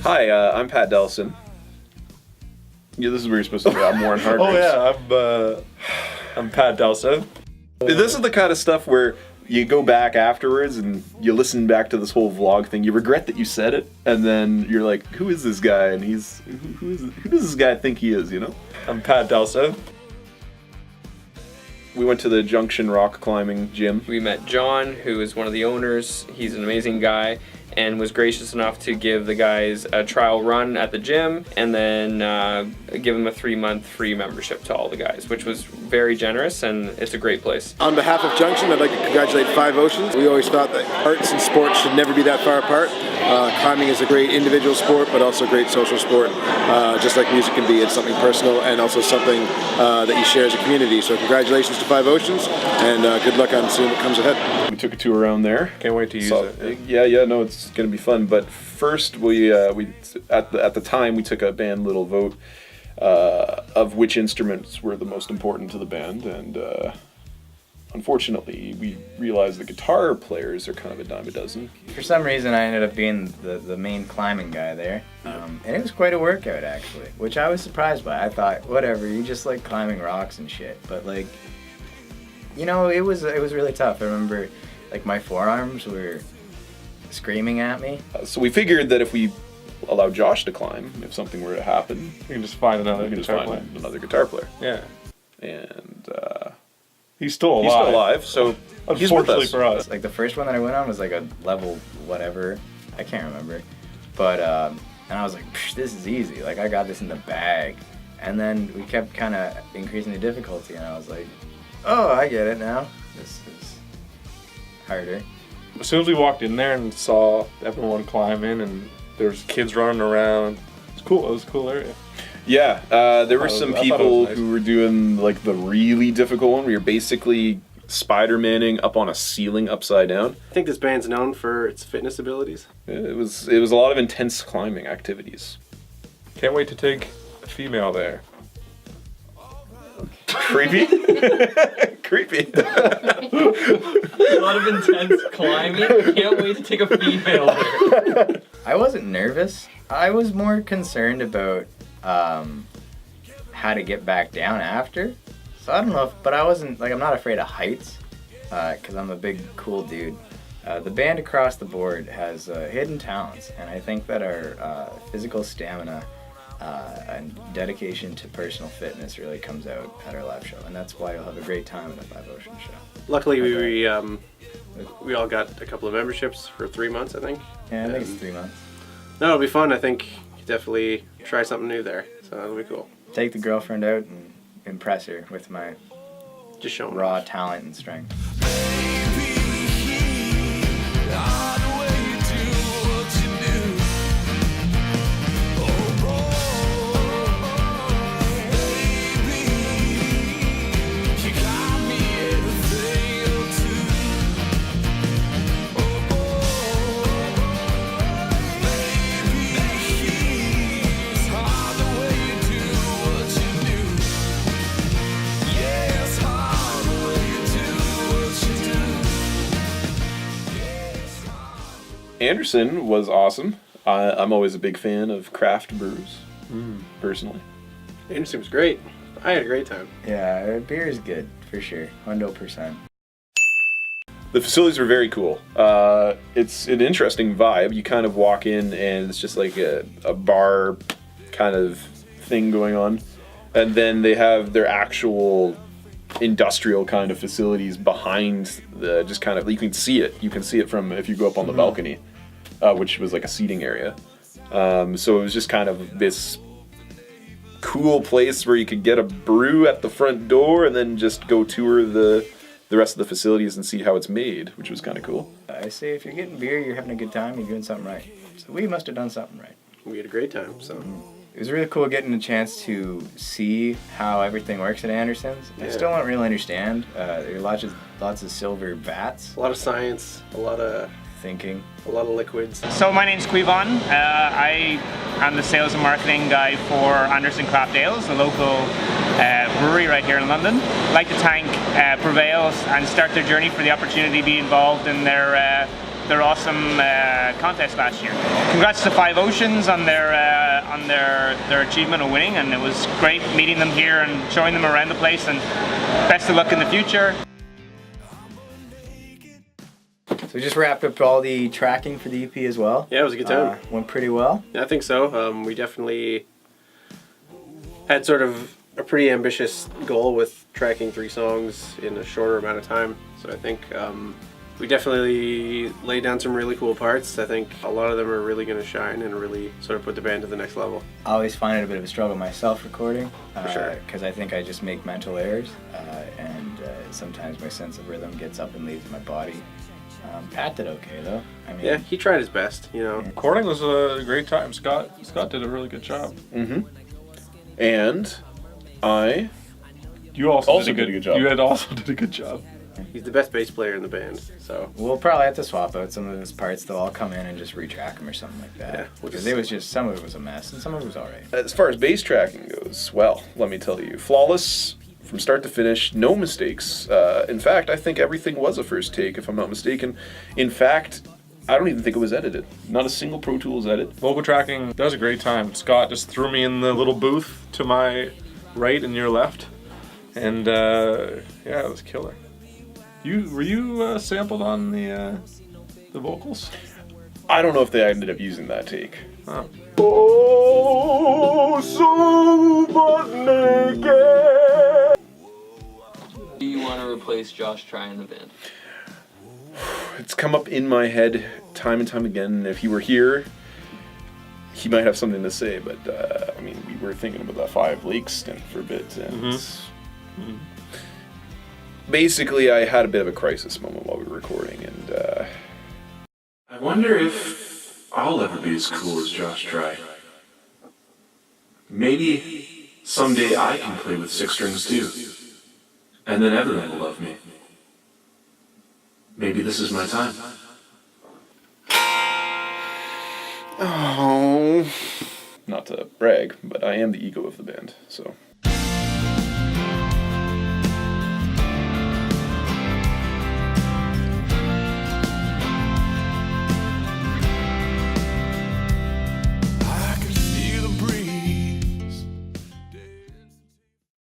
Hi, I'm Pat Delson. Yeah, this is where you're supposed to be. I'm Warren Hargreaves. Oh yeah, I'm Pat Delson. This is the kind of stuff where you go back afterwards and you listen back to this whole vlog thing. You regret that you said it, and then you're like, "Who is this guy?" And who does this guy think he is? You know? I'm Pat Delson. We went to the Junction rock climbing gym. We met John, who is one of the owners. He's an amazing guy and was gracious enough to give the guys a trial run at the gym and then give them a 3-month free membership to all the guys, which was very generous, and it's a great place. On behalf of Junction, I'd like to congratulate Five Oceans. We always thought that arts and sports should never be that far apart. Climbing is a great individual sport, but also a great social sport. Just like music can be, it's something personal and also something that you share as a community. So congratulations to Five Oceans, and good luck on seeing what comes ahead. We took a tour around there. Can't wait to use it. Yeah, no, it's gonna be fun. But first, we at the time we took a band little vote of which instruments were the most important to the band, and unfortunately, we realized the guitar players are kind of a dime a dozen. For some reason, I ended up being the main climbing guy there, and it was quite a workout actually, which I was surprised by. I thought, whatever, you just like climbing rocks and shit, but like, you know, it was really tough. I remember, like, my forearms were screaming at me. So we figured that if we allow Josh to climb, if something were to happen, We can just find another we can just guitar find player. another guitar player. Yeah, And he's still alive. he's still alive, so he's with Unfortunately us. for us. Like the first one that I went on was like a level whatever, I can't remember, but and I was like, this is easy. Like I got this in the bag, and then we kept kind of increasing the difficulty, and I was like, oh, I get it now. This is harder. As soon as we walked in there and saw everyone climbing and there's kids running around, it's cool. It was a cool area. Yeah, there were some I thought it people was nice. who were doing like the really difficult one where you're basically Spider-Manning up on a ceiling upside down. I think this band's known for its fitness abilities. It was a lot of intense climbing activities. Can't wait to take a female there. Creepy? Creepy. A lot of intense climbing. Can't wait to take a female there. I wasn't nervous. I was more concerned about how to get back down after. So I don't know, but I wasn't, like, I'm not afraid of heights because I'm a big, cool dude. The band across the board has hidden talents, and I think that our physical stamina and dedication to personal fitness really comes out at our live show, and that's why you'll have a great time at the Five Oceans show. Luckily, we all got a couple of memberships for 3 months, I think. Yeah, I think it's 3 months. No, it'll be fun. I think you definitely try something new there, so that'll be cool. Take the girlfriend out and impress her with my Just showing raw talent and strength. Anderson was awesome. I'm always a big fan of craft brews, personally. Anderson was great. I had a great time. Yeah, our beer is good, for sure. 100%. The facilities were very cool. It's an interesting vibe. You kind of walk in and it's just like a bar kind of thing going on. And then they have their actual industrial kind of facilities behind the, just kind of, you can see it. You can see it from, if you go up on the balcony, which was like a seating area. So it was just kind of this cool place where you could get a brew at the front door and then just go tour the rest of the facilities and see how it's made, which was kind of cool. I say if you're getting beer, you're having a good time, you're doing something right. So we must have done something right. We had a great time, so. It was really cool getting a chance to see how everything works at Anderson's. I Yeah. still don't really understand. There are lots of silver vats. A lot of science, a lot of Thinking. liquids. So my name's Quivon. I am the sales and marketing guy for Anderson Craft Ales, the local brewery right here in London. I'd like to thank Prevails and Start Their Journey for the opportunity to be involved in their their awesome contest last year. Congrats to Five Oceans on their achievement of winning, and it was great meeting them here and showing them around the place, and best of luck in the future. So we just wrapped up all the tracking for the EP as well. Yeah, it was a good time. Went pretty well. Yeah, I think so. We definitely had sort of a pretty ambitious goal with tracking 3 songs in a shorter amount of time. So I think we definitely laid down some really cool parts. I think a lot of them are really going to shine and really sort of put the band to the next level. I always find it a bit of a struggle myself recording. For sure. Because I think I just make mental errors, and sometimes my sense of rhythm gets up and leaves my body. Pat did okay though. I mean, Yeah, he tried his best, you know. Recording was a great time. Scott did a really good job. Mm-hmm. And I You also did a good job. You had also did a good job. He's the best bass player in the band, so. we'll probably have to swap out some of those parts. They'll all come in and just retrack them or something like that. Yeah, Because it was just, some of it was a mess and some of it was alright. As far as bass tracking goes, well, let me tell you, flawless from start to finish, no mistakes. In fact, I think everything was a first take, if I'm not mistaken. In fact, I don't even think it was edited. Not a single Pro Tools edit. Vocal tracking, that was a great time. Scott just threw me in the little booth to my right and your left, and yeah, it was killer. Were you sampled on the vocals? I don't know if they ended up using that take. Oh. Oh, so butt naked. Do you want to replace Josh Try in the band? It's come up in my head time and time again. If he were here, he might have something to say, but I mean, we were thinking about that 5 Lakes stint for a bit, and basically I had a bit of a crisis moment while we were recording, and I wonder if I'll ever be as cool as Josh Try. Maybe someday I can play with 6 strings too, and then everyone will love me. Maybe this is my time. oh, not to brag, but I am the ego of the band, so.